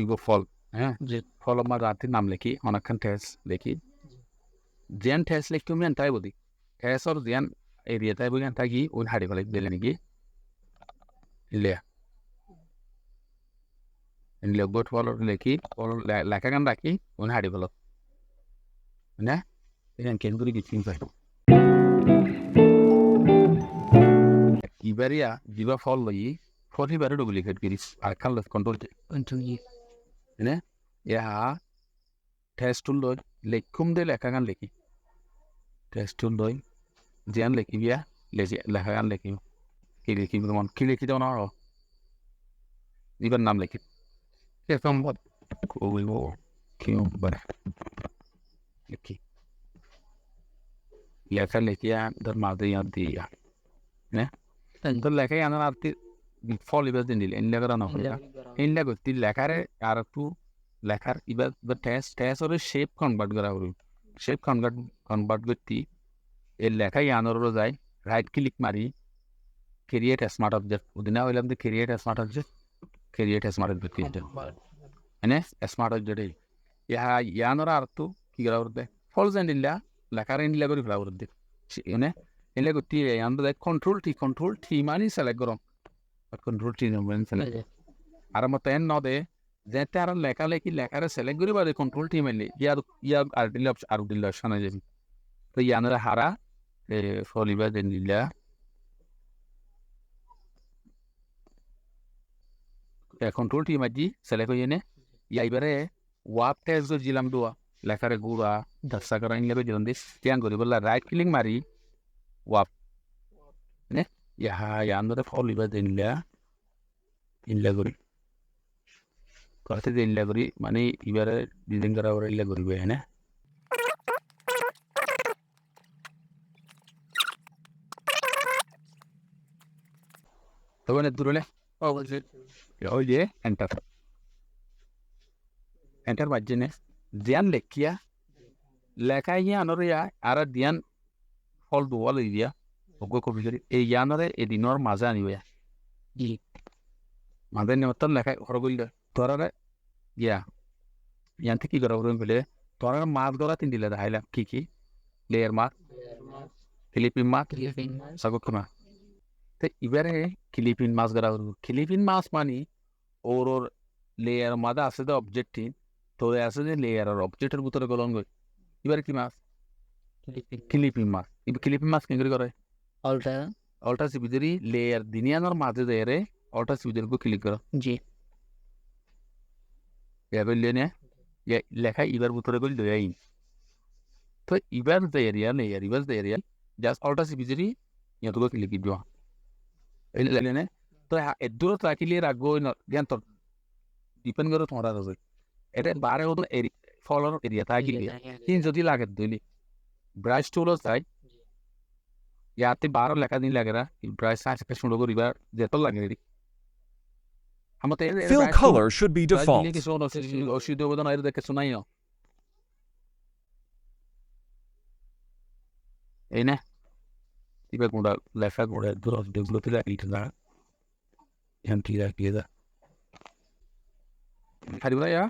Ego ফল হ্যাঁ ফল আমার রাতের নাম লিখি অনেকক্ষণ ঠেস লিখি জেন ঠেস লিখি আমি তাই বলি ঠেস আর জেন এরিয়া তাই বলি থাকি ওই হাড়ি ফেলে দিলে নাকি ইলিয়া ইলিয়া গোট ফল লিখি ফল লেখা গান রাখি ওই হাড়ি ফেলো না এখানে কেন করে কিছু পাই ইবারিয়া জিবা ফল লই ফটি বারে ডুপ্লিকেট করিস আর খাল কন্ট্রোল না ইয়া টেস্ট টুল লই লেখুম দে লেখা গান লিখি টেস্ট টুল লই জেন লিখি বিয়া লেখা গান লিখি কি লিখি তোমার কি লিখি দাও না ইবার নাম লিখি সম্ভব কইব কি বারে লিখি লেখা লিখিয়া ধর মাঝে ইয়াদ দিয়া না তোর লেখাই আনার আর ফল ইবার দিন দিলে ইনলে করা না ইনলে করতি লেখারে আর একটু লেখার ইবার টেস্ট ওর শেপ কনভার্ট করা হল শেপ কনভার্ট করতি এই লেখাই আনারও যায় রাইট ক্লিক মারি ক্রিয়েট স্মার্ট অবজেক্ট ওদিনা হইলাম যে create smart object create smart object এনে স্মার্ট অবজেক্ট ইয়ানোর আর তো কি করা করতে ফল জানিല്ല লেখার ইনলে করে ফেলা করতে এনে এলে করতে ইয়ানো দেখ কন্ট্রোল টি মানি সিলেক্ট করো কন্ট্রোল টি মানে সিলেক্ট আর মত এন ন দে যেতে আর লেখা লেখি লেখারে সিলেক্ট করি বাদে কন্ট্রোল টি মারলে ইয়া আর দিলে অপশন আছে তো ইয়ানোর হারা ফলিবা জানিല്ല কন্ট্রোল টি মাজি সিলেক্ট হয়ে নে ইয়াইবারে ওয়াপ টেস্ট দিলাম দোয়া লেখারে গুড়া দশা করা ইনলে দিলাম দিস তিয়ান করি বললা রাইট ক্লিক মারি ওয়াপ নে ইয়ানোর ফলিবা জানিല്ല ইনলে করি করতে যে ইনলে করি মানে এবারে ডিজাইন করা ওরা ইনলে করিবে হ্যাঁ তবে না দূরে ওই যে এন্টার বাজছে নে দিয়ান লেখিয়া লেখাই আনরে আর দিয়ান ফল দোয়াল দিয়া ওগো কপি করি এই ইয়ানরে এদিনর মাঝে আনিবে মাঝে নেওয়ার লেখাই ঘর বললে তোরারে ইয়ান থেকে কি করা বলে তোরা মাছ ধরা তিন দিলে দেখাইলাম কি লেয়ার মাছ ফিলিপিন মাছ সাগর মাছ তো এবারে ফিলিপিন মাছ ধরা করবো ফিলিপিন মাছ মানে ওর লেয়ার মাঝে আছে যে অবজেক্টটি তো আছে যে লেয়ার আর অবজেক্টের ভিতরে গলন করি এবারে কি মাছ ফিলিপিন মাছ ফিলিপিন মাছ কি করে অল্টা সিবিজেরি লেয়ার দিনিয়ানোর মাঝে দেয়ারে অল্টা সিবিজের উপর ক্লিক করো জি এবার লেনে লেখা ইবার ভিতরে গলি দয়াই তো ইবার যে এরিয়া লেয়ার ইবার যে এরিয়া জাস্ট অল্টা সিবিজেরি ইয়াতো ক্লিক দিও এই লেনে তো এদুর রাখিলে রাখবো জ্ঞান তোর ডিপেন্ড করে তোমার আছে এটা বারে হতো ফলর এরিয়া থাকিলে কিন্তু যদি লাগে দইলি ব্রাশ টুলও চাই ইয়াতে 12 লেখা দিন লাগে না ব্রাশ সাইজটা সুন্দর করিবার যেত লাগে রে আমাতে Fill color should be default. কি শোনো অসুবিধা হবে না এর দেখে শোনাই না এই না এবার কোনটা লেখা করে দূর ডেভেলপে রাখি না এমটি রাখি দা খালি ভাইয়া